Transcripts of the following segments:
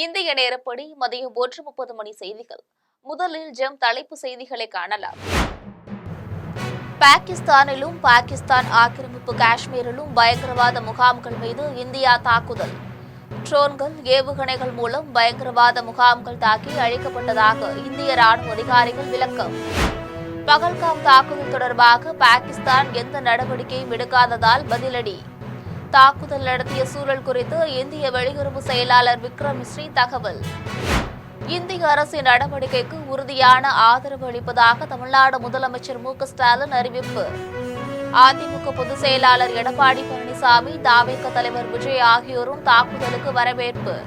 இந்திய நேரப்படி மதியம் 1:30 மணி செய்திகள். முதலில் தலைப்பு செய்திகளை காணலாம். பாகிஸ்தானிலும் பாகிஸ்தான் ஆக்கிரமிப்பு காஷ்மீரிலும் பயங்கரவாத முகாம்கள் மீது இந்தியா தாக்குதல். ட்ரோன்கள், ஏவுகணைகள் மூலம் பயங்கரவாத முகாம்கள் தாக்கி அழிக்கப்பட்டதாக இந்திய ராணுவ அதிகாரிகள் விளக்கம். பகல்காம் தாக்குதல் தொடர்பாக பாகிஸ்தான் எந்த நடவடிக்கையும் எடுக்காததால் பதிலடி. தாக்குதல் நடத்திய சூழல் குறித்து இந்திய வெளியுறவு செயலாளர் விக்ரம் மிஸ்ரி தகவல். இந்திய அரசின் நடவடிக்கைக்கு உறுதியான ஆதரவு அளிப்பதாக தமிழ்நாடு முதலமைச்சர் மு.க.ஸ்டாலின் அறிவிப்பு. அதிமுக பொதுச் செயலாளர் எடப்பாடி பழனிசாமி, தவேக தலைவர் விஜய் ஆகியோரும் தாக்குதலுக்கு வரவேற்பு.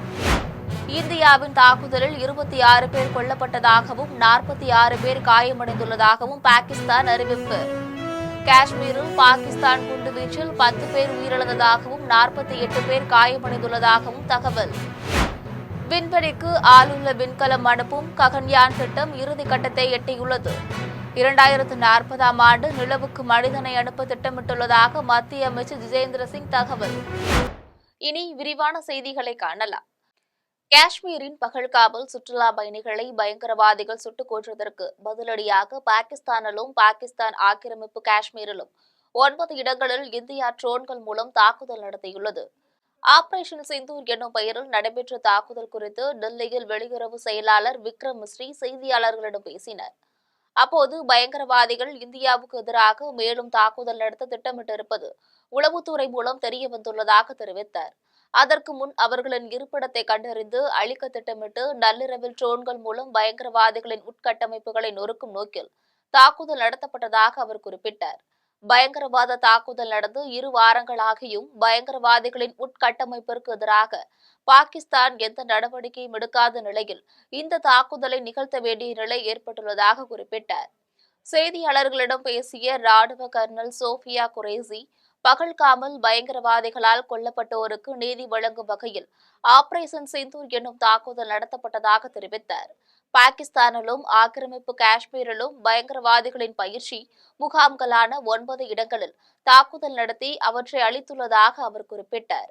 இந்தியாவின் தாக்குதலில் 26 பேர் கொல்லப்பட்டதாகவும் 46 பேர் காயமடைந்துள்ளதாகவும் பாகிஸ்தான் அறிவிப்பு. காஷ்மீரில் பாகிஸ்தான் குண்டுவீச்சில் 10 பேர் உயிரிழந்ததாகவும் 48 பேர் காயமடைந்துள்ளதாகவும் தகவல். விண்வெளிக்கு ஆளுள்ள விண்கலம் அனுப்பும் ககன்யான் திட்டம் இறுதிக்கட்டத்தை எட்டியுள்ளது. 2040ஆம் ஆண்டு நிலவுக்கு மனிதனை அனுப்ப திட்டமிட்டுள்ளதாக மத்திய அமைச்சர் ஜிதேந்திர சிங் தகவல். இனி விரிவான செய்திகளை காணலாம். காஷ்மீரின் பகல்காமில் சுற்றுலா பயணிகளை பயங்கரவாதிகள் சுட்டுக் கொன்றதற்கு பதிலடியாக பாகிஸ்தானிலும் பாகிஸ்தான் ஆக்கிரமிப்பு காஷ்மீரிலும் 9 இடங்களில் இந்தியா ட்ரோன்கள் மூலம் தாக்குதல் நடத்தியுள்ளது. ஆபரேஷன் சிந்தூர் என்னும் பெயரில் நடைபெற்ற தாக்குதல் குறித்து டெல்லியில் வெளியுறவு செயலாளர் விக்ரம் மிஸ்ரி செய்தியாளர்களிடம் பேசினார். அப்போது பயங்கரவாதிகள் இந்தியாவுக்கு எதிராக மேலும் தாக்குதல் நடத்த திட்டமிட்டிருப்பது உளவுத்துறை மூலம் தெரியவந்துள்ளதாக தெரிவித்தார். அதற்கு முன் அவர்களின் இருப்பிடத்தை கண்டறிந்து அழிக்க திட்டமிட்டு நள்ளிரவில் ட்ரோன்கள் மூலம் பயங்கரவாதிகளின் உட்கட்டமைப்புகளை நொறுக்கும் நோக்கில் தாக்குதல் நடத்தப்பட்டதாக அவர் குறிப்பிட்டார். பயங்கரவாத தாக்குதல் நடந்து 2 வாரங்களாகியும் பயங்கரவாதிகளின் உட்கட்டமைப்பிற்கு எதிராக பாகிஸ்தான் எந்த நடவடிக்கையும் எடுக்காத நிலையில் இந்த தாக்குதலை நிகழ்த்த வேண்டிய நிலை ஏற்பட்டுள்ளதாக குறிப்பிட்டார். செய்தியாளர்களிடம் பேசிய ராணுவ கர்னல் சோஃபியா குரேசி, பகல்காமில் பயங்கரவாதிகளால் கொல்லப்பட்டோருக்கு நீதி வழங்கும் வகையில் ஆபரேஷன் சிந்தூர் என்னும் தாக்குதல் நடத்தப்பட்டதாக தெரிவித்தார். பாகிஸ்தானிலும் ஆக்கிரமிப்பு காஷ்மீரிலும் பயங்கரவாதிகளின் பயிற்சி முகாம்களான 9 இடங்களில் தாக்குதல் நடத்தி அவற்றை அழித்துள்ளதாக அவர் குறிப்பிட்டார்.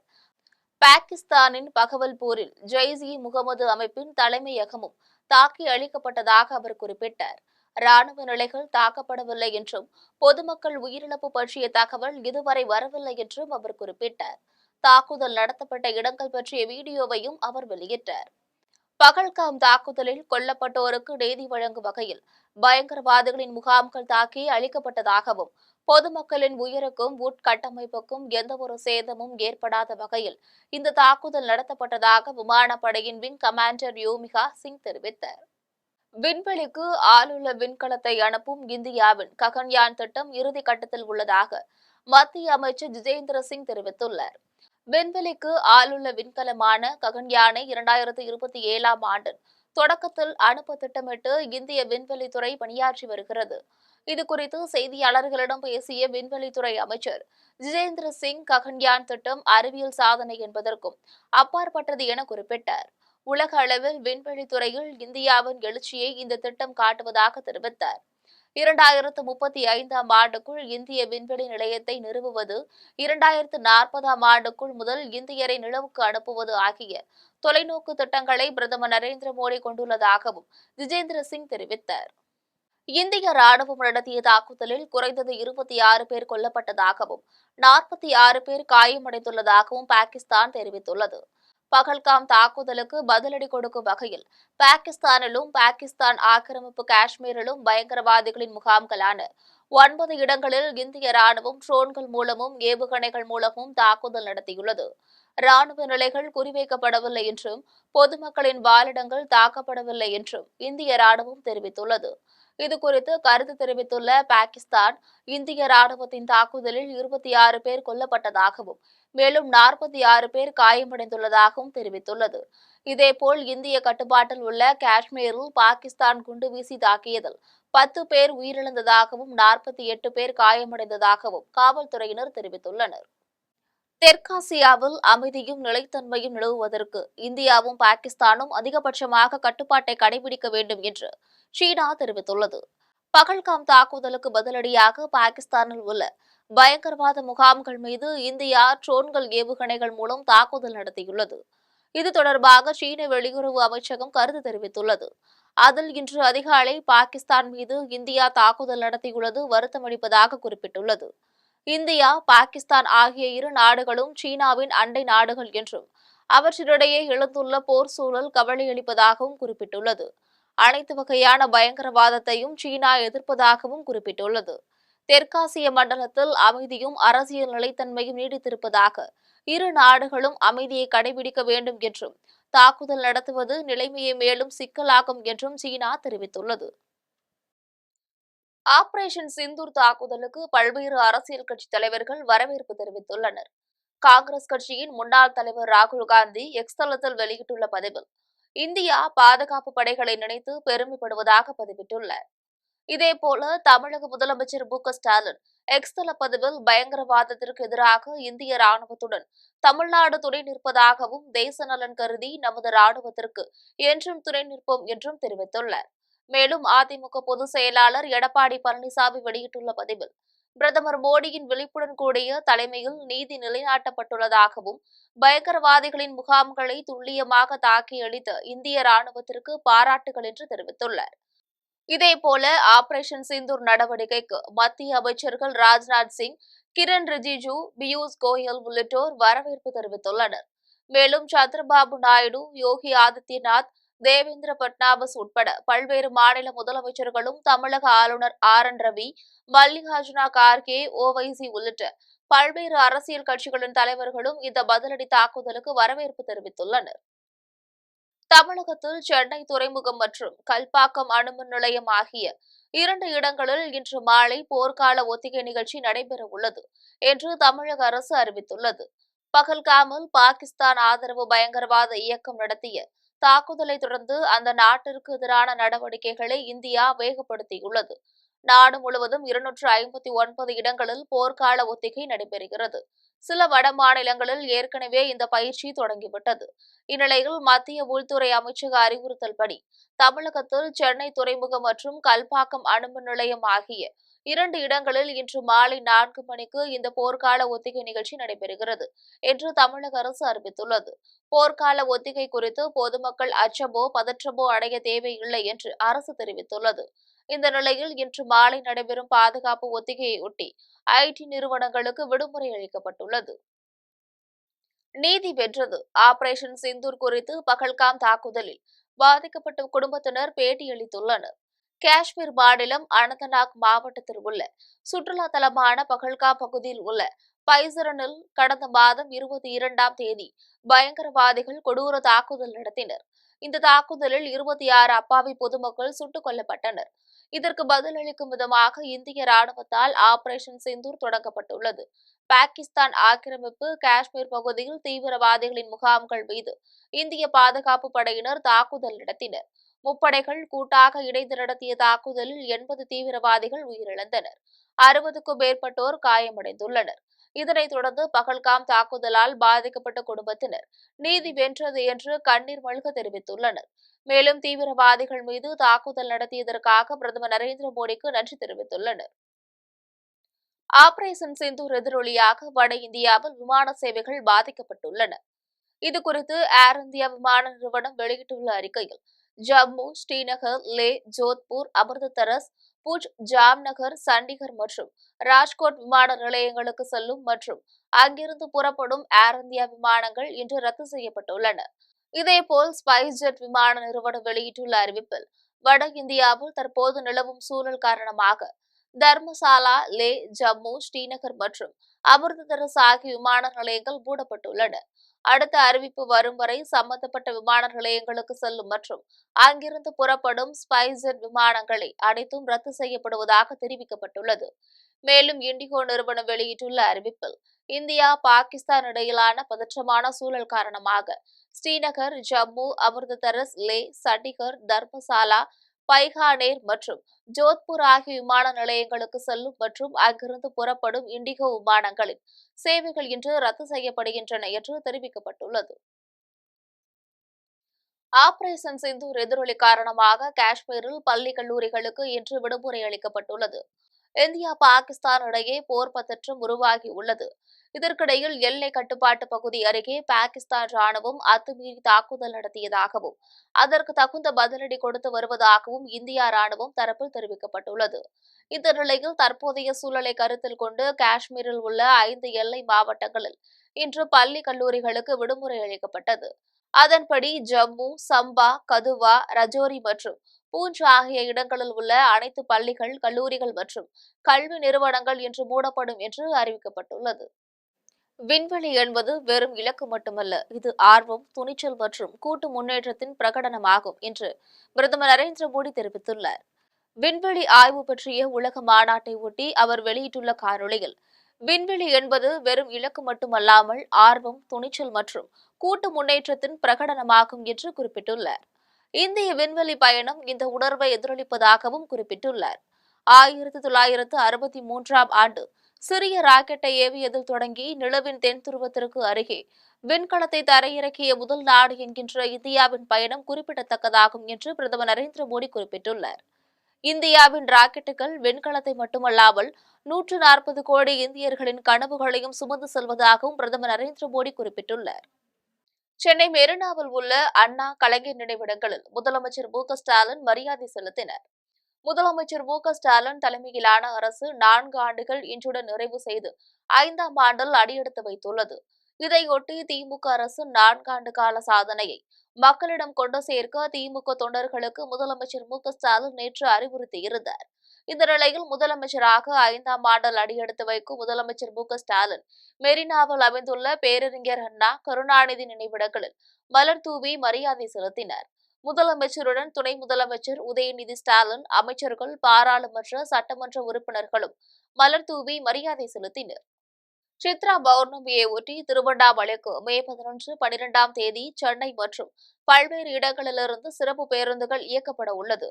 பாகிஸ்தானின் பகவல்பூரில் ஜெய்ஷ்-இ-முகமது அமைப்பின் தலைமையகமும் தாக்கி அழிக்கப்பட்டதாக அவர் குறிப்பிட்டார். ராணுவ நிலைகள் தாக்கப்படவில்லை என்றும் பொதுமக்கள் உயிரிழப்பு பற்றிய தகவல் இதுவரை வரவில்லை என்றும் அவர் குறிப்பிட்டார். தாக்குதல் நடத்தப்பட்ட இடங்கள் பற்றிய வீடியோவையும் அவர் வெளியிட்டார். பகல்காம் தாக்குதலில் கொல்லப்பட்டோருக்கு நீதி வழங்கும் வகையில் பயங்கரவாதிகளின் முகாம்கள் தாக்கி அழிக்கப்பட்டதாகவும் பொதுமக்களின் உயிருக்கும் உட்கட்டமைப்புக்கும் எந்தவொரு சேதமும் ஏற்படாத வகையில் இந்த தாக்குதல் நடத்தப்பட்டதாக விமானப்படையின் விங் கமாண்டர் யோமிகா சிங் தெரிவித்தார். விண்வெளிக்கு ஆளுள்ள விண்கலத்தை அனுப்பும் இந்தியாவின் ககன்யான் திட்டம் இறுதி கட்டத்தில் உள்ளதாக மத்திய அமைச்சர் ஜிதேந்திர சிங் தெரிவித்துள்ளார். விண்வெளிக்கு ஆளுள்ள விண்கலமான ககன்யானை 2027ஆம் ஆண்டு தொடக்கத்தில் அனுப்ப திட்டமிட்டு இந்திய விண்வெளித்துறை பணியாற்றி வருகிறது. இதுகுறித்து செய்தியாளர்களிடம் பேசிய விண்வெளித்துறை அமைச்சர் ஜிதேந்திர சிங், ககன்யான் திட்டம் அறிவியல் சாதனை என்பதற்கும் அப்பாற்பட்டது என குறிப்பிட்டார். உலக அளவில் விண்வெளித்துறையில் இந்தியாவின் எழுச்சியை இந்த திட்டம் காட்டுவதாக தெரிவித்தார். 2035ஆம் ஆண்டுக்குள் இந்திய விண்வெளி நிலையத்தை நிறுவுவது, 2040ஆம் ஆண்டுக்குள் முதல் இந்தியரை நிலவுக்கு அனுப்புவது ஆகிய தொலைநோக்கு திட்டங்களை பிரதமர் நரேந்திர மோடி கொண்டுள்ளதாகவும் ஜிதேந்திர சிங் தெரிவித்தார். இந்திய ராணுவம் நடத்திய தாக்குதலில் குறைந்தது 26 பேர் கொல்லப்பட்டதாகவும் 46 பேர் காயமடைந்துள்ளதாகவும் பாகிஸ்தான் தெரிவித்துள்ளது. பகல்காம் தாக்குதலுக்கு பதிலடி கொடுக்கும் வகையில் பாகிஸ்தானிலும் பாகிஸ்தான் ஆக்கிரமிப்பு காஷ்மீரிலும் பயங்கரவாதிகளின் முகாம்களான 9 இடங்களில் இந்திய ராணுவம் ட்ரோன்கள் மூலமும் ஏவுகணைகள் மூலமும் தாக்குதல் நடத்தியுள்ளது. ராணுவ நிலைகள் குறிவைக்கப்படவில்லை என்றும் பொதுமக்களின் வாழிடங்கள் தாக்கப்படவில்லை என்றும் இந்திய ராணுவம் தெரிவித்துள்ளது. இதுகுறித்து கருத்து தெரிவித்துள்ள பாகிஸ்தான், இந்திய ராணுவத்தின் தாக்குதலில் 26 பேர் கொல்லப்பட்டதாகவும் மேலும் 46 பேர் காயமடைந்துள்ளதாகவும் தெரிவித்துள்ளது. இதேபோல் இந்திய கட்டுப்பாட்டில் உள்ள காஷ்மீரில் பாகிஸ்தான் குண்டுவீசி தாக்கியதில் 10 பேர் உயிரிழந்ததாகவும் 48 பேர் காயமடைந்ததாகவும் காவல்துறையினர் தெரிவித்துள்ளனர். தெற்காசியாவில் அமைதியும் நிலைத்தன்மையும் நிலவுவதற்கு இந்தியாவும் பாகிஸ்தானும் அதிகபட்சமாக கட்டுப்பாட்டை கடைபிடிக்க வேண்டும் என்று சீனா தெரிவித்துள்ளது. பகல்காம் தாக்குதலுக்கு பதிலடியாக பாகிஸ்தானில் உள்ள பயங்கரவாத முகாம்கள் மீது இந்தியா ட்ரோன்கள், ஏவுகணைகள் மூலம் தாக்குதல் நடத்தியுள்ளது. இது தொடர்பாக சீன வெளியுறவு அமைச்சகம் கருத்து தெரிவித்துள்ளது. அதில் இன்று அதிகாலை பாகிஸ்தான் மீது இந்தியா தாக்குதல் நடத்தியுள்ளது வருத்தமளிப்பதாக குறிப்பிட்டுள்ளது. இந்தியா, பாகிஸ்தான் ஆகிய இரு நாடுகளும் சீனாவின் அண்டை நாடுகள் என்றும் அவற்றிடையே எழுந்துள்ள போர் சூழல் கவலையளிப்பதாகவும் குறிப்பிட்டுள்ளது. அனைத்து வகையான பயங்கரவாதத்தையும் சீனா எதிர்ப்பதாகவும் குறிப்பிட்டுள்ளது. தெற்காசிய மண்டலத்தில் அமைதியும் அரசியல் நிலைத்தன்மையும் நீடித்திருப்பதாக இரு நாடுகளும் அமைதியை கடைபிடிக்க வேண்டும் என்றும் தாக்குதல் நடத்துவது நிலைமையை மேலும் சிக்கலாக்கும் என்றும் சீனா தெரிவித்துள்ளது. ஆபரேஷன் சிந்தூர் தாக்குதலுக்கு பல்வேறு அரசியல் கட்சி தலைவர்கள் வரவேற்பு தெரிவித்துள்ளனர். காங்கிரஸ் கட்சியின் முன்னாள் தலைவர் ராகுல் காந்தி எக்ஸ் தளத்தில் வெளியிட்டுள்ள பதிவில் இந்தியா பாதுகாப்பு படைகளை நினைத்து பெருமைப்படுவதாக பதிவிட்டுள்ளார். இதேபோல தமிழக முதலமைச்சர் மு.க.ஸ்டாலின் எக்ஸ் தள பதிவில் பயங்கரவாதத்திற்கு எதிராக இந்திய ராணுவத்துடன் தமிழ்நாடு துணை நிற்பதாகவும் தேச நலன் கருதி நமது ராணுவத்திற்கு என்றும் துணை நிற்போம் என்றும் தெரிவித்துள்ளார். மேலும் அதிமுக பொதுச் செயலாளர் எடப்பாடி பழனிசாமி வெளியிட்டுள்ள பதிவில் பிரதமர் மோடியின் விழிப்புடன் கூடிய தலைமையில் நீதி நிலைநாட்டப்பட்டுள்ளதாகவும் பயங்கரவாதிகளின் முகாம்களை துல்லியமாக தாக்கி அளித்த இந்திய ராணுவத்திற்கு பாராட்டுகள் என்று தெரிவித்துள்ளார். இதேபோல ஆபரேஷன் சிந்தூர் நடவடிக்கைக்கு மத்திய அமைச்சர்கள் ராஜ்நாத் சிங், கிரண் ரிஜிஜு, பியூஷ் கோயல் உள்ளிட்டோர் வரவேற்பு தெரிவித்துள்ளனர். மேலும் சந்திரபாபு நாயுடு, யோகி ஆதித்யநாத், தேவேந்திர பட்னாவிஸ் உட்பட பல்வேறு மாநில முதலமைச்சர்களும் தமிழக ஆளுநர் ஆர்.என்.ரவி, மல்லிகார்ஜுனா கார்கே, ஓவைசி உள்ளிட்ட பல்வேறு அரசியல் கட்சிகளின் தலைவர்களும் இந்த பதிலடி தாக்குதலுக்கு வரவேற்பு தெரிவித்துள்ளனர். தமிழகத்தில் சென்னை துறைமுகம் மற்றும் கல்பாக்கம் அணுமின் நிலையம் ஆகிய 2 இடங்களில் இன்று மாலை போர்க்கால ஒத்திகை நிகழ்ச்சி நடைபெறவுள்ளது என்று தமிழக அரசு அறிவித்துள்ளது. பகல்காமில் பாகிஸ்தான் ஆதரவு பயங்கரவாத இயக்கம் நடத்திய தாக்குதலை தொடர்ந்து அந்த நாட்டிற்கு எதிரான நடவடிக்கைகளை இந்தியா வேகப்படுத்தியுள்ளது. நாடு முழுவதும் 259 இடங்களில் போர்க்கால ஒத்திகை நடைபெறுகிறது. சில வட மாநிலங்களில் ஏற்கனவே இந்த பயிற்சி தொடங்கிவிட்டது. இந்நிலையில் மத்திய உள்துறை அமைச்சக அறிவுறுத்தல்படி தமிழகத்தில் சென்னை துறைமுகம் மற்றும் கல்பாக்கம் அணுமின் நிலையம் ஆகிய 2 இடங்களில் இன்று மாலை 4 மணிக்கு இந்த போர்க்கால ஒத்திகை நிகழ்ச்சி நடைபெறுகிறது என்று தமிழக அரசு அறிவித்துள்ளது. போர்க்கால ஒத்திகை குறித்து பொதுமக்கள் அச்சமோ பதற்றமோ அடைய தேவையில்லை என்று அரசு தெரிவித்துள்ளது. இந்த நிலையில் இன்று மாலை நடைபெறும் பாதுகாப்பு ஒத்திகையொட்டி ஐடி நிறுவனங்களுக்கு விடுமுறை அளிக்கப்பட்டுள்ளது. நீதி வென்றது. ஆபரேஷன் சிந்தூர் குறித்து பகல்காம் தாக்குதலில் பாதிக்கப்பட்ட குடும்பத்தினர் பேட்டியளித்துள்ளனர். காஷ்மீர் மாநிலம் அனந்தநாக் மாவட்டத்தில் உள்ள சுற்றுலா தலமான பகல்காம் பகுதியில் உள்ள பைசரனில் கடந்த மாதம் 22ஆம் தேதி பயங்கரவாதிகள் கொடூர தாக்குதல் நடத்தினர். இந்த தாக்குதலில் 26 அப்பாவி பொதுமக்கள் சுட்டுக் கொல்லப்பட்டனர். இதற்கு பதிலளிக்கும் விதமாக இந்திய ராணுவத்தால் ஆபரேஷன் சிந்தூர் தொடங்கப்பட்டுள்ளது. பாகிஸ்தான் ஆக்கிரமிப்பு காஷ்மீர் பகுதியில் தீவிரவாதிகளின் முகாம்கள் மீது இந்திய பாதுகாப்பு படையினர் தாக்குதல் நடத்தினர். முப்படைகள் கூட்டாக இணைந்து நடத்திய தாக்குதலில் 80 தீவிரவாதிகள் உயிரிழந்தனர். 60க்கும் மேற்பட்டோர் காயமடைந்துள்ளனர். இதனைத் தொடர்ந்து பகல்காம் தாக்குதலால் பாதிக்கப்பட்ட குடும்பத்தினர் நீதி வென்றது என்று கண்ணீர் மல்க தெரிவித்துள்ளனர். மேலும் தீவிரவாதிகள் மீது தாக்குதல் நடத்தியதற்காக பிரதமர் நரேந்திர மோடிக்கு நன்றி தெரிவித்துள்ளனர். ஆபரேஷன் சிந்தூர் எதிரொலியாக வட இந்தியாவில் விமான சேவைகள் பாதிக்கப்பட்டுள்ளன. இதுகுறித்து ஏர் இந்தியா விமான நிறுவனம் வெளியிட்டுள்ள அறிக்கையில் ஜம்மு, ஸ்ரீநகர், லே, ஜோத்பூர், அமிர்தசரஸ், பூஜ், ஜாம்நகர், சண்டிகர் மற்றும் ராஜ்கோட் விமான நிலையங்களுக்கு செல்லும் மற்றும் அங்கிருந்து புறப்படும் ஏர் இந்தியா விமானங்கள் இன்று ரத்து செய்யப்பட்டுள்ளன. இதேபோல் ஸ்பைஸ் ஜெட் விமான நிறுவனம் வெளியிட்டுள்ள அறிவிப்பில் வட இந்தியாவில் தற்போது நிலவும் சூழல் காரணமாக தர்மசாலா, லே, ஜம்மு, ஸ்ரீநகர் மற்றும் அமிர்தசரஸ் ஆகிய விமான நிலையங்கள் மூடப்பட்டுள்ளன. அடுத்த அறிவிப்பு வரும் வரை சம்பந்தப்பட்ட விமான நிலையங்களுக்கு செல்லும் மற்றும் அங்கிருந்து புறப்படும் ஸ்பைஸ் ஜெட் விமானங்களை அனைத்தும் ரத்து செய்யப்படுவதாக தெரிவிக்கப்பட்டுள்ளது. மேலும் இண்டிகோ நிறுவனம் வெளியிட்டுள்ள அறிவிப்பில் இந்தியா, பாகிஸ்தான் இடையிலான பதற்றமான சூழல் காரணமாக ஸ்ரீநகர், ஜம்மு, அமிர்தசரஸ், லே, சண்டிகர், தர்மசாலா, பைகானேர் மற்றும் ஜோத்பூர் ஆகிய விமான நிலையங்களுக்கு செல்லும் மற்றும் அங்கிருந்து புறப்படும் இண்டிகோ விமானங்களின் சேவைகள் இன்று ரத்து செய்யப்படுகின்றன என்று தெரிவிக்கப்பட்டுள்ளது. ஆபரேஷன் சிந்தூர் எதிரொலி காரணமாக காஷ்மீரில் பள்ளி, கல்லூரிகளுக்கு இன்று விடுமுறை அளிக்கப்பட்டுள்ளது. இந்தியா பாகிஸ்தான் இடையே போர் பதற்றம் உருவாகியுள்ளது. இதற்கிடையில் எல்லை கட்டுப்பாட்டு பகுதி அருகே பாகிஸ்தான் ராணுவம் அத்துமீறி தாக்குதல் நடத்தியதாகவும் அதற்கு தகுந்த பதிலடி கொடுத்து வருவதாகவும் இந்தியா ராணுவம் தரப்பில் தெரிவிக்கப்பட்டுள்ளது. இந்த நிலையில் தற்போதைய சூழலை கருத்தில் கொண்டு காஷ்மீரில் உள்ள 5 எல்லை மாவட்டங்களில் இன்று பள்ளி கல்லூரிகளுக்கு விடுமுறை அளிக்கப்பட்டது. அதன்படி ஜம்மு, சம்பா, கதுவா, ரஜோரி மற்றும் பூஞ்ச் ஆகிய இடங்களில் உள்ள அனைத்து பள்ளிகள், கல்லூரிகள் மற்றும் கல்வி நிறுவனங்கள் இன்று மூடப்படும் என்று அறிவிக்கப்பட்டுள்ளது. விண்வெளி என்பது வெறும் இலக்கு மட்டுமல்ல, இது ஆர்வம், துணிச்சல் மற்றும் கூட்டு முன்னேற்றத்தின் பிரகடனமாகும் என்று பிரதமர் நரேந்திர மோடி தெரிவித்துள்ளார். விண்வெளி ஆய்வு பற்றிய உலக மாநாட்டை ஒட்டி அவர் வெளியிட்டுள்ள காணொளியில், விண்வெளி என்பது வெறும் இலக்கு மட்டுமல்லாமல் ஆர்வம், துணிச்சல் மற்றும் கூட்டு முன்னேற்றத்தின் பிரகடனமாகும் என்று குறிப்பிட்டுள்ளார். இந்திய விண்வெளி பயணம் இந்த உணர்வை எதிரொலிப்பதாகவும் குறிப்பிட்டுள்ளார். 1963ஆம் ஆண்டு சிறிய ராக்கெட்டை ஏவியதில் தொடங்கி நிலவின் தென் துருவத்திற்கு அருகே விண்கலத்தை தரையிறக்கிய முதல் நாடு என்கின்ற இந்தியாவின் பயணம் குறிப்பிடத்தக்கதாகும் என்று பிரதமர் நரேந்திர மோடி குறிப்பிட்டுள்ளார். இந்தியாவின் ராக்கெட்டுகள் விண்கலத்தை மட்டுமல்லாமல் 140 கோடி இந்தியர்களின் கனவுகளையும் சுமந்து செல்வதாகவும் பிரதமர் நரேந்திர மோடி குறிப்பிட்டுள்ளார். சென்னை மெரினாவில் உள்ள அண்ணா கலைஞர் நினைவிடங்களில் முதலமைச்சர் மு.க.ஸ்டாலின் மரியாதை செலுத்தினர். முதலமைச்சர் மு.க.ஸ்டாலின் தலைமையிலான அரசு 4 ஆண்டுகள் இன்றுடன் நிறைவு செய்து 5ஆம் ஆண்டில் அடியெடுத்து வைத்துள்ளது. இதையொட்டி திமுக அரசு 4 ஆண்டு கால சாதனையை மக்களிடம் கொண்டு சேர்க்க திமுக தொண்டர்களுக்கு முதலமைச்சர் மு.க.ஸ்டாலின் நேற்று அறிவுறுத்தியிருந்தார். இந்த நிலையில் முதலமைச்சராக 5ஆம் ஆண்டில் அடியெடுத்து வைக்கும் முதலமைச்சர் மு.க.ஸ்டாலின் மெரினாவில் அமைந்துள்ள பேரறிஞர் அண்ணா, கருணாநிதி நினைவிடங்களில் மலர் தூவி மரியாதை செலுத்தினார். முதலமைச்சருடன் துணை முதலமைச்சர் உதயநிதி ஸ்டாலின், அமைச்சர்கள், பாராளுமன்ற, சட்டமன்ற உறுப்பினர்களும் மலர் தூவி மரியாதை செலுத்தினர். சித்ரா பௌர்ணமியை ஒட்டி திருவண்ணாமலைக்கு மே 11, 12ஆம் தேதி சென்னை மற்றும் பல்வேறு இடங்களிலிருந்து சிறப்பு பேருந்துகள் இயக்கப்பட உள்ளது.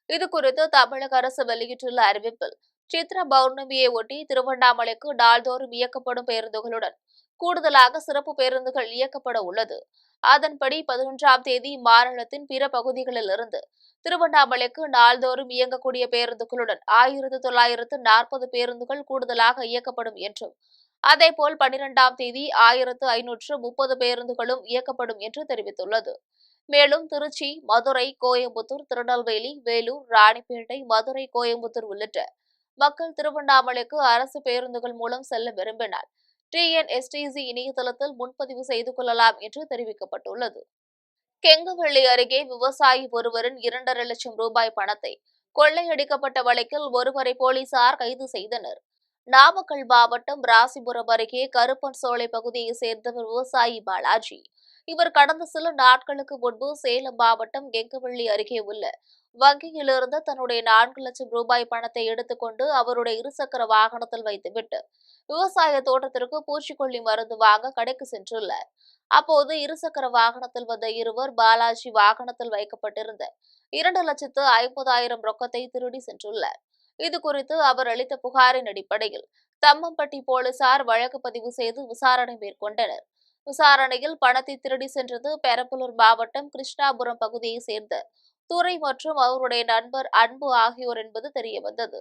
இதுகுறித்து தமிழக அரசு வெளியிட்டுள்ள அறிவிப்பில், சித்ரா பௌர்ணமியை ஒட்டி திருவண்ணாமலைக்கு நாள்தோறும் இயக்கப்படும் பேருந்துகளுடன் கூடுதலாக சிறப்பு பேருந்துகள் இயக்கப்பட உள்ளது. அதன்படி 11ஆம் தேதி மாநிலத்தின் பிற பகுதிகளிலிருந்து திருவண்ணாமலைக்கு நாள்தோறும் இயங்கக்கூடிய பேருந்துகளுடன் 1940 பேருந்துகள் கூடுதலாக இயக்கப்படும் என்றும், அதேபோல் 12ஆம் தேதி 1530 பேருந்துகளும் இயக்கப்படும் என்று தெரிவித்துள்ளது. மேலும் திருச்சி, மதுரை, கோயம்புத்தூர், திருநெல்வேலி, வேலூர், ராணிப்பேட்டை, மதுரை, கோயம்புத்தூர் உள்ளிட்ட மக்கள் திருவண்ணாமலைக்கு அரசு பேருந்துகள் மூலம் செல்ல விரும்பினால் டிஎன்எஸ்டிசி இணையதளத்தில் முன்பதிவு செய்து கொள்ளலாம் என்று தெரிவிக்கப்பட்டுள்ளது. கெங்கவள்ளி அருகே விவசாயி ஒருவரின் 2.5 லட்சம் ரூபாய் பணத்தை கொள்ளையடிக்கப்பட்ட வழக்கில் ஒருவரை போலீசார் கைது செய்தனர். நாமக்கல் மாவட்டம் ராசிபுரம் அருகே கருப்பன் சோலை பகுதியைச் சேர்ந்தவர் விவசாயி பாலாஜி. இவர் கடந்த சில நாட்களுக்கு முன்பு சேலம் மாவட்டம் கெங்கவள்ளி அருகே உள்ள வங்கியிலிருந்து தன்னுடைய 4 லட்சம் ரூபாய் பணத்தை எடுத்துக்கொண்டு அவருடைய இருசக்கர வாகனத்தில் வைத்துவிட்டு விவசாய தோட்டத்திற்கு பூச்சிக்கொல்லி மருந்து வாங்க கடைக்கு சென்றுள்ளார். அப்போது இருசக்கர வாகனத்தில் வந்த இருவர் பாலாஜி வாகனத்தில் வைக்கப்பட்டிருந்த 2,50,000 ரொக்கத்தை திருடி சென்றுள்ளார். இதுகுறித்து அவர் அளித்த புகாரின் அடிப்படையில் தம்மம்பட்டி போலீசார் வழக்கு பதிவு செய்து விசாரணை மேற்கொண்டனர். விசாரணையில் பணத்தை திருடி சென்றது பெரம்பலூர் மாவட்டம் கிருஷ்ணாபுரம் பகுதியை சேர்ந்த துரை மற்றும் அவருடைய நண்பர் அன்பு ஆகியோர் என்பது தெரியவந்தது.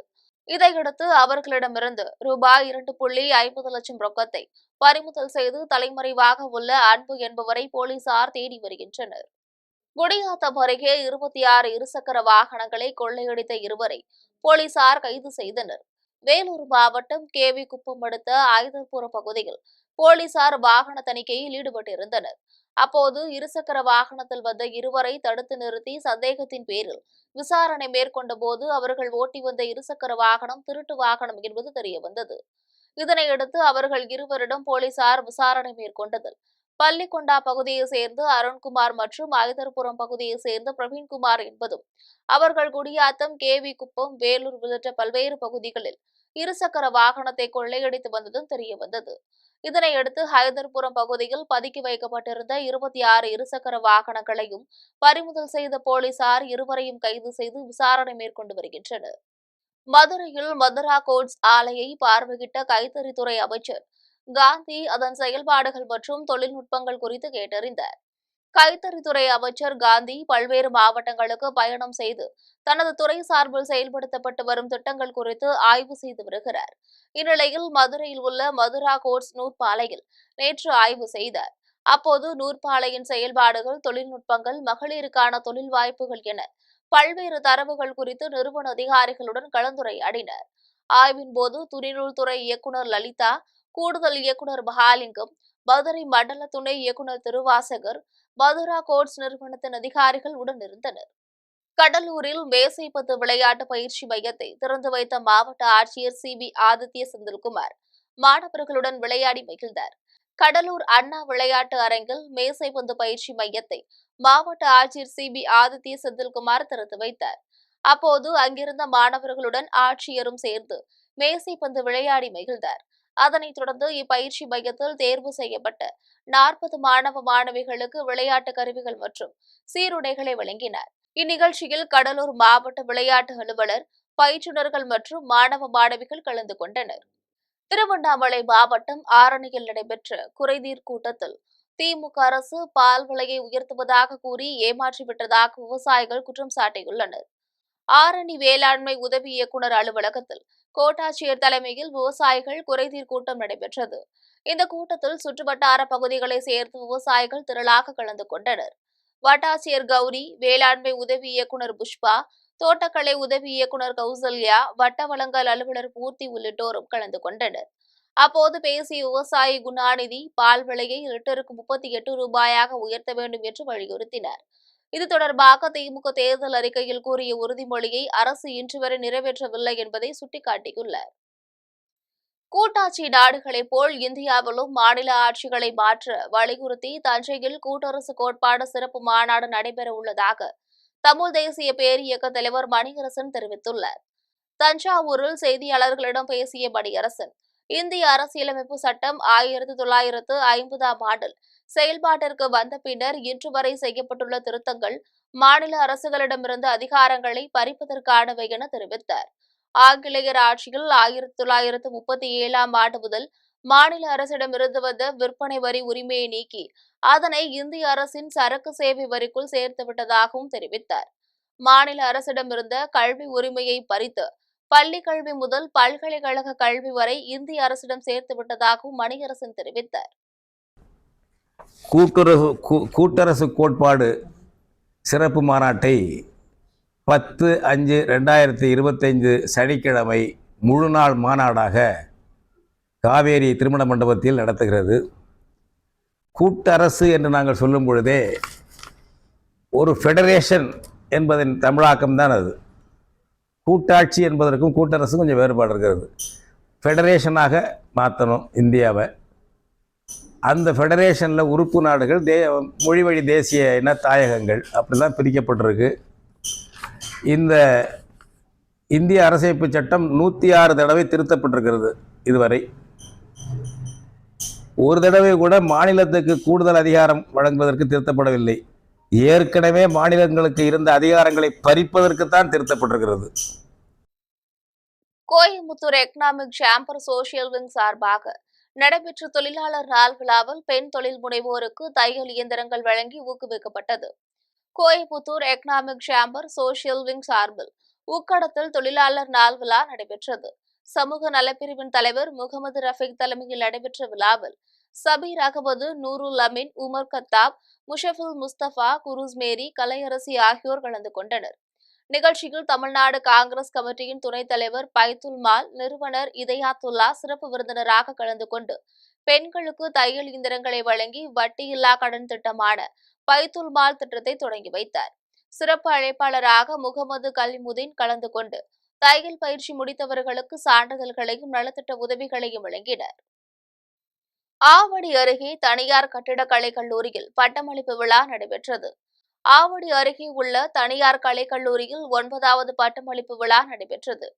இதையடுத்து அவர்களிடமிருந்து ரூபாய் 2.50 லட்சம் ரொக்கத்தை பறிமுதல் செய்து தலைமறைவாக உள்ள அன்பு என்பவரை போலீசார் தேடி வருகின்றனர். குடியாத்தம் அருகே 26 இருசக்கர வாகனங்களை கொள்ளையடித்த இருவரை போலீசார் கைது செய்தனர். வேலூர் மாவட்டம் கேவி குப்பம் அடுத்த ஆயுதபுரம் பகுதியில் போலீசார் வாகன தணிக்கையில் ஈடுபட்டிருந்தனர். அப்போது இருசக்கர வாகனத்தில் வந்த இருவரை தடுத்து நிறுத்தி சந்தேகத்தின் பேரில் விசாரணை மேற்கொண்ட போது அவர்கள் ஓட்டி வந்த இருசக்கர வாகனம் திருட்டு வாகனம் என்பது தெரியவந்தது. இதனையடுத்து அவர்கள் இருவரிடம் போலீசார் விசாரணை மேற்கொண்டதில் பள்ளிக்கொண்டா பகுதியை சேர்ந்த அருண்குமார் மற்றும் ஐதர்புரம் பகுதியை சேர்ந்த பிரவீன்குமார் என்பதும் அவர்கள் குடியாத்தம், கேவி குப்பம், வேலூர் உள்ளிட்ட பல்வேறு பகுதிகளில் இருசக்கர வாகனத்தை கொள்ளையடித்து வந்ததும் தெரியவந்தது. இதனையடுத்து ஹைதர்புரம் பகுதியில் பதுக்கி வைக்கப்பட்டிருந்த 26 இருசக்கர வாகனங்களையும் பறிமுதல் செய்த போலீசார் இருவரையும் கைது செய்து விசாரணை மேற்கொண்டு வருகின்றனர். மதுரையில் மதுரா கோட்ஸ் ஆலையை பார்வையிட்ட கைத்தறித்துறை அமைச்சர் காந்தி அதன் செயல்பாடுகள் மற்றும் தொழில்நுட்பங்கள் குறித்து கேட்டறிந்தார். கைத்தறித்துறை அமைச்சர் காந்தி பல்வேறு மாவட்டங்களுக்கு பயணம் செய்து தனது துறை சார்பில் செயல்படுத்தப்பட்டு வரும் திட்டங்கள் குறித்து ஆய்வு செய்து வருகிறார். இந்நிலையில் மதுரையில் உள்ள மதுரா கோட்ஸ் நூற்பாலையில் நேற்று ஆய்வு செய்தார். அப்போது நூற்பாலையின் செயல்பாடுகள், தொழில்நுட்பங்கள், மகளிருக்கான தொழில் வாய்ப்புகள் என பல்வேறு தரவுகள் குறித்து நிறுவன அதிகாரிகளுடன் கலந்துரையாடினர். ஆய்வின் போது துணிநூல் துறை இயக்குநர் லலிதா, கூடுதல் இயக்குநர் மகாலிங்கம், மதுரை மண்டல துணை இயக்குநர் திருவாசகர், மதுரா கோட்ஸ் நிறுவனத்தின் அதிகாரிகள் உடனிருந்தனர். கடலூரில் மேசைப்பந்து விளையாட்டு பயிற்சி மையத்தை திறந்து வைத்த மாவட்ட ஆட்சியர் சி.பி. ஆதித்ய செந்தில்குமார் மாணவர்களுடன் விளையாடி மகிழ்ந்தார். கடலூர் அண்ணா விளையாட்டு அரங்கில் மேசைப்பந்து பயிற்சி மையத்தை மாவட்ட ஆட்சியர் சி.பி. ஆதித்ய செந்தில்குமார் திறந்து வைத்தார். அப்போது அங்கிருந்த மாணவர்களுடன் ஆட்சியரும் சேர்ந்து மேசைப்பந்து விளையாடி மகிழ்ந்தார். அதனைத் தொடர்ந்து இப்பயிற்சி மையத்தில் தேர்வு செய்யப்பட்ட 40 மாணவ மாணவிகளுக்கு விளையாட்டு கருவிகள் மற்றும் சீருடைகளை வழங்கினார். இந்நிகழ்ச்சியில் கடலூர் மாவட்ட விளையாட்டு அலுவலர், பயிற்றுநர்கள் மற்றும் மாணவ மாணவிகள் கலந்து கொண்டனர். திருவண்ணாமலை மாவட்டம் ஆரணியில் நடைபெற்ற குறைதீர் கூட்டத்தில் திமுக அரசு பால் விலையை உயர்த்துவதாக கூறி ஏமாற்றிவிட்டதாக விவசாயிகள் குற்றம் சாட்டியுள்ளனர். ஆரணி வேளாண்மை உதவி இயக்குநர் அலுவலகத்தில் கோட்டாட்சியர் தலைமையில் விவசாயிகள் குறைதீர் கூட்டம் நடைபெற்றது. இந்த கூட்டத்தில் சுற்றுவட்டார பகுதிகளை சேர்ந்த விவசாயிகள் திரளாக கலந்து கொண்டனர். வட்டாட்சியர் கௌரி, வேளாண்மை உதவி இயக்குநர் புஷ்பா, தோட்டக்கலை உதவி இயக்குநர் கௌசல்யா, வட்ட வழங்கல் அலுவலர் மூர்த்தி உள்ளிட்டோரும் கலந்து கொண்டனர். அப்போது பேசிய விவசாயி குணாநிதி, பால் விலையை லிட்டருக்கு 38 ரூபாயாக உயர்த்த வேண்டும் என்று வலியுறுத்தினார். இது தொடர்பாக திமுக தேர்தல் அறிக்கையில் கூறிய உறுதிமொழியை அரசு இன்று வரை நிறைவேற்றவில்லை என்பதை சுட்டிக்காட்டியுள்ளார். கூட்டாட்சி நாடுகளைப் போல் இந்தியாவிலும் மாநில ஆட்சிகளை மாற்ற வலியுறுத்தி தஞ்சையில் கூட்டரசு கோட்பாடு சிறப்பு மாநாடு நடைபெற உள்ளதாக தமிழ் தேசிய பேரியக்க தலைவர் மணியரசன் தெரிவித்துள்ளார். தஞ்சாவூரில் செய்தியாளர்களிடம் பேசிய மணியரசன், இந்திய அரசியலமைப்பு சட்டம் 1950ஆம் ஆண்டில் செயல்பாட்டிற்கு வந்த பின்னர் இன்று வரை செய்யப்பட்டுள்ள திருத்தங்கள் மாநில அரசுகளிடமிருந்து அதிகாரங்களை பறிப்பதற்கானவை என தெரிவித்தார். ஆங்கிலேயர் ஆட்சியில் 1937ஆம் ஆண்டு முதல் மாநில அரசிடமிருந்து வந்த விற்பனை வரி உரிமையை நீக்கி அதனை இந்திய அரசின் சரக்கு சேவை வரிக்குள் சேர்த்துவிட்டதாகவும் தெரிவித்தார். மாநில அரசிடமிருந்த கல்வி உரிமையை பறித்து பள்ளி கல்வி முதல் பல்கலைக்கழக கல்வி வரை இந்திய அரசிடம் சேர்த்துவிட்டதாகவும் மணியரசன் தெரிவித்தார். கூட்டரசு கோட்பாடு சிறப்பு மாநாட்டை 10/5/2025 சனிக்கிழமை முழு நாள் மாநாடாக காவேரி திருமண மண்டபத்தில் நடத்துகிறது. கூட்டரசு என்று நாங்கள் சொல்லும் பொழுதே ஒரு ஃபெடரேஷன் என்பதன் தமிழாக்கம்தான் அது. கூட்டாட்சி என்பதற்கும் கூட்டரசும் கொஞ்சம் வேறுபாடு இருக்கிறது. ஃபெடரேஷனாக மாற்றணும் இந்தியாவை. அந்த ஃபெடரேஷனில் உறுப்பு நாடுகள் மொழி வழி தேசிய இன தாயகங்கள் அப்படி தான் பிரிக்கப்பட்டிருக்கு. இந்த இந்திய அரசியலமைப்பு சட்டம் 106 தடவை திருத்தப்பட்டிருக்கிறது. இதுவரை ஒரு தடவை கூட மாநிலத்துக்கு கூடுதல் அதிகாரம் வழங்குவதற்கு திருத்தப்படவில்லை. ஏற்கனவே மாநிலங்களுக்கு இருந்த அதிகாரங்களை பறிப்பதற்குத்தான் திருத்தப்பட்டிருக்கிறது. Coimbatore economic chamber social wing சார்பாக நடைபெற்ற தொழிலாளர் நாள் விழாவில் பெண் தொழில் முனைவோருக்கு தையல் இயந்திரங்கள் வழங்கி ஊக்குவிக்கப்பட்டது. Coimbatore economic chamber social wing சார்பில் உக்கடத்தில் தொழிலாளர் நாள் விழா நடைபெற்றது. சமூக நலப்பிரிவின் தலைவர் முகமது ரஃபீக் தலைமையில் நடைபெற்ற விழாவில் சபீர் அகமது, நூருல் அமீன், உமர் கத்தாப், முஷஃபுல் முஸ்தபா, குரூஸ் மேரி, கலையரசி ஆகியோர் கலந்து கொண்டனர். நிகழ்ச்சியில் தமிழ்நாடு காங்கிரஸ் கமிட்டியின் துணைத் தலைவர் பைத்துல் மால், நிறுவனர் இதயாத்துல்லா சிறப்பு விருந்தினராக கலந்து கொண்டு பெண்களுக்கு தையல் இயந்திரங்களை வழங்கி வட்டியில்லா கடன் திட்டமான பைத்துல் மால் திட்டத்தை தொடங்கி வைத்தார். சிறப்பு அழைப்பாளராக முகமது கலிமுதீன் கலந்து கொண்டு தையல் பயிற்சி முடித்தவர்களுக்கு சான்றிதழ்களையும் நலத்திட்ட உதவிகளையும் வழங்கினர். ஆவடி அருகே தனியார் கட்டிடக்கலை கல்லூரியில் பட்டமளிப்பு விழா நடைபெற்றது. ஆவடி அருகே உள்ள தனியார் கலைக்கல்லூரியில் 9வது பட்டமளிப்பு விழா நடைபெற்றது.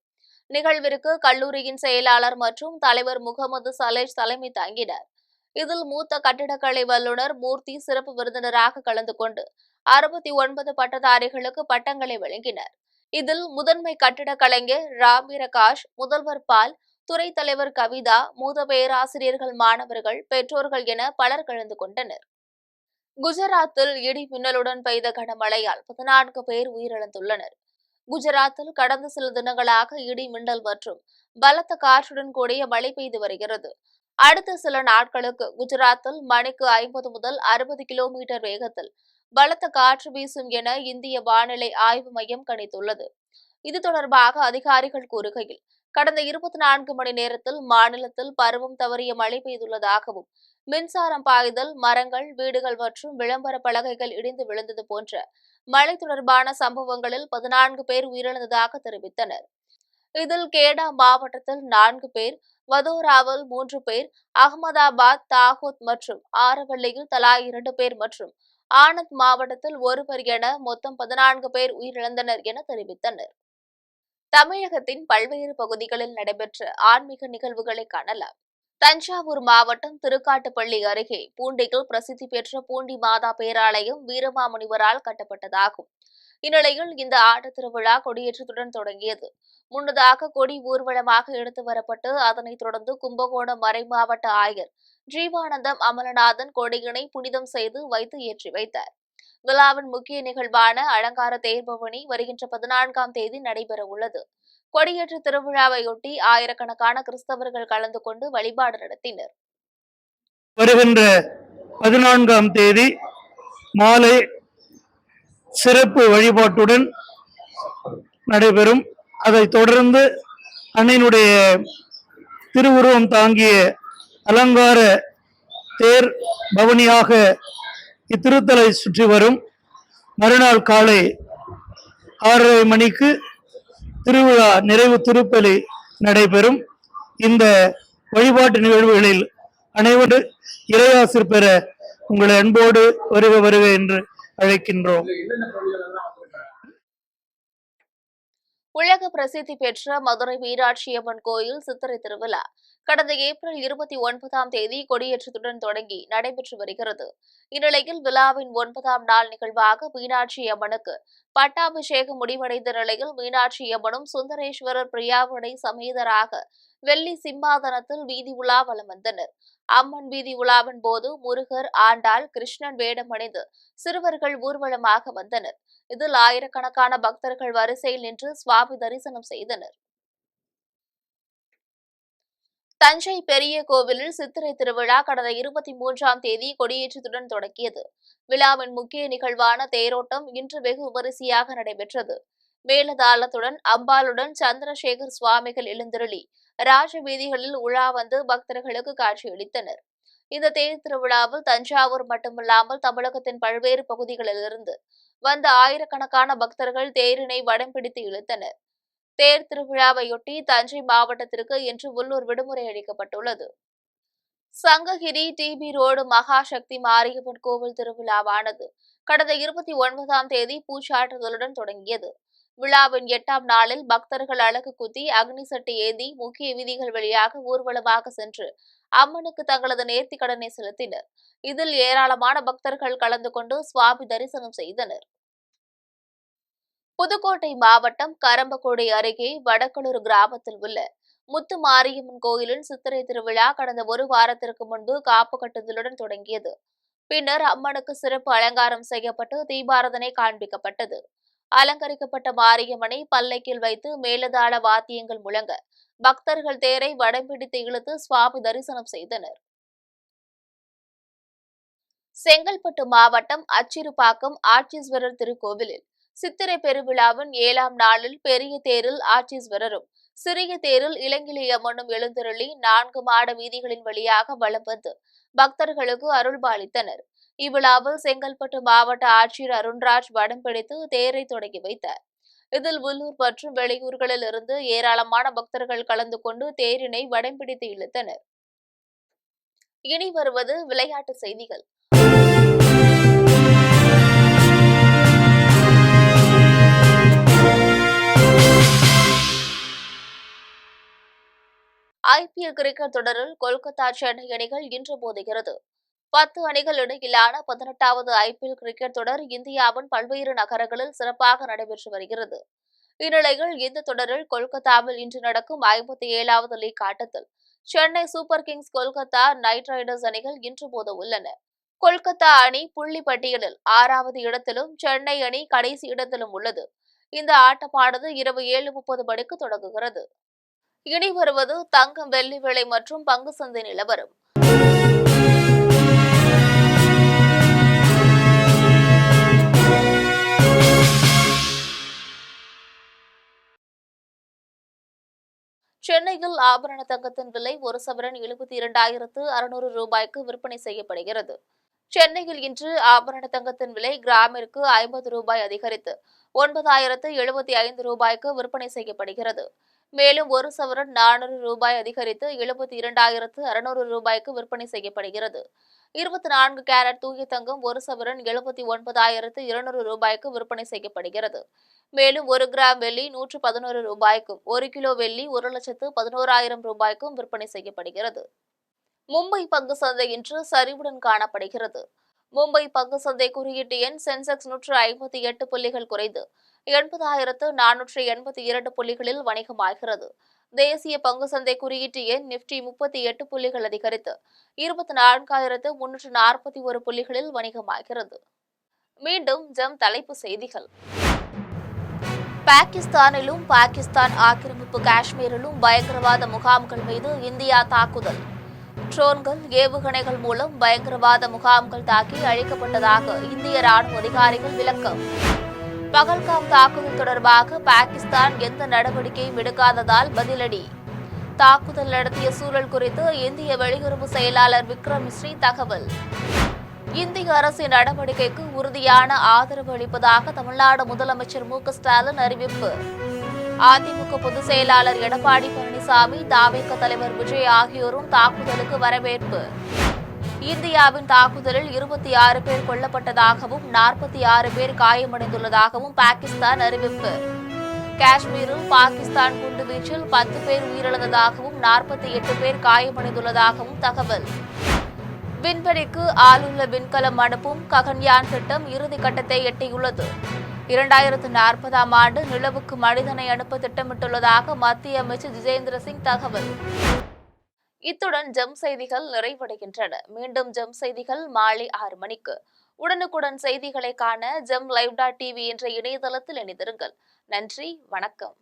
நிகழ்விற்கு கல்லூரியின் செயலாளர் மற்றும் தலைவர் முகமது சலேஷ் தலைமை தாங்கினார். இதில் மூத்த கட்டிடக்கலை வல்லுநர் மூர்த்தி சிறப்பு விருந்தினராக கலந்து கொண்டு 69 பட்டதாரிகளுக்கு பட்டங்களை வழங்கினார். இதில் முதன்மை கட்டிடக் கலைஞர் ராம்பிரகாஷ், முதல்வர் பால், துறை தலைவர் கவிதா, மூத்த பேராசிரியர்கள், மாணவர்கள், பெற்றோர்கள் என பலர் கலந்து கொண்டனர். குஜராத்தில் இடி மின்னலுடன் பெய்த கனமழையால் 14 பேர் உயிரிழந்துள்ளனர். குஜராத்தில் கடந்த சில தினங்களாக இடி மின்னல் மற்றும் பலத்த காற்றுடன் கூடிய மழை பெய்து வருகிறது. அடுத்த சில நாட்களுக்கு குஜராத்தில் மணிக்கு 50 முதல் 60 கிலோமீட்டர் வேகத்தில் பலத்த காற்று வீசும் என இந்திய வானிலை ஆய்வு மையம் கணித்துள்ளது. இது தொடர்பாக அதிகாரிகள் கூறுகையில், கடந்த 24 மணி நேரத்தில் மாநிலத்தில் பருவம் தவறிய மழை பெய்துள்ளதாகவும், மின்சாரம் பாய்தல், மரங்கள், வீடுகள் மற்றும் விளம்பர பலகைகள் இடிந்து விழுந்தது போன்ற மழை தொடர்பான சம்பவங்களில் 14 பேர் உயிரிழந்ததாக தெரிவித்தனர். இதில் கேடா மாவட்டத்தில் 4 பேர், வதோராவில் 3 பேர், அகமதாபாத், தாகூத் மற்றும் ஆரவல்லியில் தலா 2 பேர் மற்றும் ஆனந்த் மாவட்டத்தில் 1 பேர் என மொத்தம் 14 பேர் உயிரிழந்தனர் என தெரிவித்தனர். தமிழகத்தின் பல்வேறு பகுதிகளில் நடைபெற்ற ஆன்மீக நிகழ்வுகளை காணலாம். தஞ்சாவூர் மாவட்டம் திருக்காட்டுப்பள்ளி அருகே பூண்டியில் பிரசித்தி பெற்ற பூண்டி மாதா பேராலயம் வீரமாமுனிவரால் கட்டப்பட்டதாகும். இந்நிலையில் இந்த ஆண்டு திருவிழா கொடியேற்றத்துடன் தொடங்கியது. முன்னதாக கொடி ஊர்வலமாக எடுத்து வரப்பட்டு அதனைத் தொடர்ந்து கும்பகோணம் மறைமாவட்ட ஆயர் ஜீவானந்தம் அமலநாதன் கொடியினை புனிதம் செய்து வைத்து ஏற்றி வைத்தார். விழாவின் முக்கிய நிகழ்வான அலங்கார தேர்பவனி வருகின்ற 14ஆம் தேதி நடைபெறவுள்ளது. கொடியேற்ற திருவிழாவையொட்டி ஆயிரக்கணக்கான கிறிஸ்தவர்கள் கலந்து கொண்டு வழிபாடு நடத்தினர். வருகின்ற 14ஆம் தேதி மாலை சிறப்பு வழிபாட்டுடன் நடைபெறும். அதைத் தொடர்ந்து அன்னையினுடைய திருவுருவம் தாங்கிய அலங்கார தேர் பவனியாக இத்திருத்தலை சுற்றி வரும். மறுநாள் காலை 6:30 மணிக்கு திருவிழா நிறைவு திருப்பலி நடைபெறும். இந்த வழிபாட்டு நிகழ்வுகளில் அனைவரும் இறையாசிர் பெற உங்களை அன்போடு வருக வருக என்று அழைக்கின்றோம். உலக பிரசித்தி பெற்ற மதுரை மீனாட்சி அம்மன் கோயில் சித்திரை திருவிழா கடந்த ஏப்ரல் 29ஆம் தேதி கொடியேற்றத்துடன் தொடங்கி நடைபெற்று வருகிறது. இந்நிலையில் விழாவின் 9ஆம் நாள் நிகழ்வாக மீனாட்சி அம்மனுக்கு பட்டாபிஷேகம் முடிவடைந்த நிலையில் மீனாட்சி அம்மனும் சுந்தரேஸ்வரர் பிரியாவிடை சமேதராக வெள்ளி சிம்மாதனத்தில் வீதி உலா வலம் வந்தனர். அம்மன் வீதி உலாவின் போது முருகர், ஆண்டாள், கிருஷ்ணன் வேடமணிந்து சிறுவர்கள் ஊர்வலமாக வந்தனர். இதில் ஆயிரக்கணக்கான பக்தர்கள் வரிசையில் நின்று சுவாமி தரிசனம் செய்தனர். தஞ்சை பெரிய கோவிலில் சித்திரை திருவிழா கடந்த 23ஆம் தேதி கொடியேற்றத்துடன் தொடங்கியது. விழாவின் முக்கிய நிகழ்வான தேரோட்டம் இன்று வெகு விமரிசையாக நடைபெற்றது. மேலதாளத்துடன் அம்பாளுடன் சந்திரசேகர் சுவாமிகள் எழுந்தருளி ராஜ வீதிகளில் உலா வந்து பக்தர்களுக்கு காட்சியளித்தனர். இந்த தேர் திருவிழாவில் தஞ்சாவூர் மட்டுமில்லாமல் தமிழகத்தின் பல்வேறு பகுதிகளிலிருந்து வந்த ஆயிரக்கணக்கான பக்தர்கள் தேரினை வடம் பிடித்து இழுத்தனர். தேர் திருவிழாவையொட்டி தஞ்சை மாவட்டத்திற்கு இன்று உள்ளூர் விடுமுறை அளிக்கப்பட்டுள்ளது. சங்ககிரி டிபி ரோடு மகாசக்தி மாரியம்மன் கோவில் திருவிழாவானது கடந்த 29ஆம் தேதி பூச்சாட்டுதலுடன் தொடங்கியது. விழாவின் 8ஆம் நாளில் பக்தர்கள் அலகு குத்தி அக்னி சட்டி ஏந்தி முக்கிய வீதிகள் வழியாக ஊர்வலமாக சென்று அம்மனுக்கு தங்களது நேர்த்தி கடனை செலுத்தினர். இதில் ஏராளமான பக்தர்கள் கலந்து கொண்டு சுவாமி தரிசனம் செய்தனர். புதுக்கோட்டை மாவட்டம் கரம்பக்குடி அருகே வடக்கலூர் கிராமத்தில் உள்ள முத்து மாரியம்மன் கோயிலின் சித்திரை திருவிழா கடந்த ஒரு வாரத்திற்கு முன்பு காப்பு கட்டுதலுடன் தொடங்கியது. பின்னர் அம்மனுக்கு சிறப்பு அலங்காரம் செய்யப்பட்டு தீபாராதனை காண்பிக்கப்பட்டது. அலங்கரிக்கப்பட்ட மாரியம்மனை பல்லக்கில் வைத்து மேலதாள வாத்தியங்கள் முழங்க பக்தர்கள் தேரை வடம் பிடித்து இழுத்து சுவாமி தரிசனம் செய்தனர். செங்கல்பட்டு மாவட்டம் அச்சிறுபாக்கம் ஆட்சிஸ்வரர் திருக்கோவிலில் சித்திரை பெருவிழாவின் 7ஆம் நாளில் பெரிய தேரில் ஆட்சிஸ்வரரும் சிறிய தேரில் இளங்கிளி அம்மனும் எழுந்தருளி 4 மாட வீதிகளின் வழியாக வலம் வந்து பக்தர்களுக்கு அருள்பாலித்தனர். இவ்விழாவில் செங்கல்பட்டு மாவட்ட ஆட்சியர் அருண்ராஜ் வடம் பிடித்து தேரை தொடங்கி வைத்தார். இதில் உள்ளூர் மற்றும் வெளியூர்களில் இருந்து ஏராளமான பக்தர்கள் கலந்து கொண்டு தேரினை வடம் பிடித்து இழுத்தனர். இனி வருவது விளையாட்டு செய்திகள். IPL கிரிக்கெட் தொடரில் கொல்கத்தா சென்னை அணிகள் இன்று மோதுகிறது. 10 அணிகள் இடையிலான 18வது IPL கிரிக்கெட் தொடர் இந்தியாவின் பல்வேறு நகரங்களில் சிறப்பாக நடைபெற்று வருகிறது. இந்நிலையில் இந்த தொடரில் கொல்கத்தாவில் இன்று நடக்கும் 57வது லீக் ஆட்டத்தில் Chennai super Kings, Kolkata night Riders அணிகள் இன்று மோத உள்ளன. கொல்கத்தா அணி புள்ளி பட்டியலில் 6வது இடத்திலும் சென்னை அணி கடைசி இடத்திலும் உள்ளது. இந்த ஆட்டமானது இரவு 7:30 மணிக்கு தொடங்குகிறது. இனி வருவது தங்கம், வெள்ளி விலை மற்றும் பங்கு சந்தை நிலவரம். சென்னையில் ஆபரண தங்கத்தின் விலை ஒரு சவரன் 72,600 ரூபாய்க்கு விற்பனை செய்யப்படுகிறது. சென்னையில் இன்று ஆபரண தங்கத்தின் விலை கிராமிற்கு 50 ரூபாய் அதிகரித்து 9,075 ரூபாய்க்கு விற்பனை செய்யப்படுகிறது. மேலும் ஒரு சவரன் 400 ரூபாய் அதிகரித்து 72,600 ரூபாய்க்கு விற்பனை செய்யப்படுகிறது. 24 கேரட் தூய தங்கம் ஒரு சவரன் 79,200 ரூபாய்க்கு விற்பனை செய்யப்படுகிறது. மேலும் 1 கிராம் வெள்ளி 111 ரூபாய்க்கும் 1 கிலோ வெள்ளி 1,11,000 ரூபாய்க்கும் விற்பனை செய்யப்படுகிறது. மும்பை பங்கு சந்தை இன்று சரிவுடன் காணப்படுகிறது. மும்பை பங்கு சந்தை குறியீட்டு எண் சென்செக்ஸ் 158 புள்ளிகள் குறைந்து 80,482 புள்ளிகளில் வணிகமாகிறது. தேசிய பங்கு சந்தை குறியீட்டு எண் நிப்டி 38 புள்ளிகள் அதிகரித்து 24,341 புள்ளிகளில் வணிகமாகிறது. மீண்டும் தலைப்புச் செய்திகள். பாகிஸ்தானிலும் பாகிஸ்தான் ஆக்கிரமிப்பு காஷ்மீரிலும் பயங்கரவாத முகாம்கள் மீது இந்தியா தாக்குதல். ட்ரோன்கள், ஏவுகணைகள் மூலம் பயங்கரவாத முகாம்கள் தாக்கி அழிக்கப்பட்டதாக இந்திய ராணுவ அதிகாரிகள் விளக்கம். பகல்காம் தாக்குதல் தொடர்பாக பாகிஸ்தான் எந்த நடவடிக்கையும் எடுக்காததால் பதிலடி. தாக்குதல் நடத்திய சூழல் குறித்து இந்திய வெளியுறவு செயலாளர் விக்ரம் மிஸ்ரி தகவல். இந்திய அரசின் நடவடிக்கைக்கு உறுதியான ஆதரவு அளிப்பதாக தமிழ்நாடு முதலமைச்சர் மு.க.ஸ்டாலின் அறிவிப்பு. அதிமுக பொதுச் செயலாளர் எடப்பாடி பழனிசாமி, தவேக தலைவர் விஜய் ஆகியோரும் தாக்குதலுக்கு வரவேற்பு. இந்தியாவின் தாக்குதலில் 26 பேர் கொல்லப்பட்டதாகவும் 46 பேர் காயமடைந்துள்ளதாகவும் பாகிஸ்தான் அறிவிப்பு. காஷ்மீரில் பாகிஸ்தான் குண்டுவீச்சில் 10 பேர் உயிரிழந்ததாகவும் 48 பேர் காயமடைந்துள்ளதாகவும் தகவல். விண்வெளிக்கு ஆளுள்ள விண்கலம் அனுப்பும் ககன்யான் திட்டம் இறுதிக்கட்டத்தை எட்டியுள்ளது. 2040ஆம் ஆண்டு நிலவுக்கு மனிதனை அனுப்ப திட்டமிட்டுள்ளதாக மத்திய அமைச்சர் ஜிதேந்திர சிங் தகவல். இத்துடன் செய்திகள் நிறைவடைகின்றன. மீண்டும் செய்திகள் மாலை 6 மணிக்கு. உடனுக்குடன் செய்திகளை காண live.tv என்ற இணையதளத்தில் இணைந்திருங்கள். நன்றி, வணக்கம்.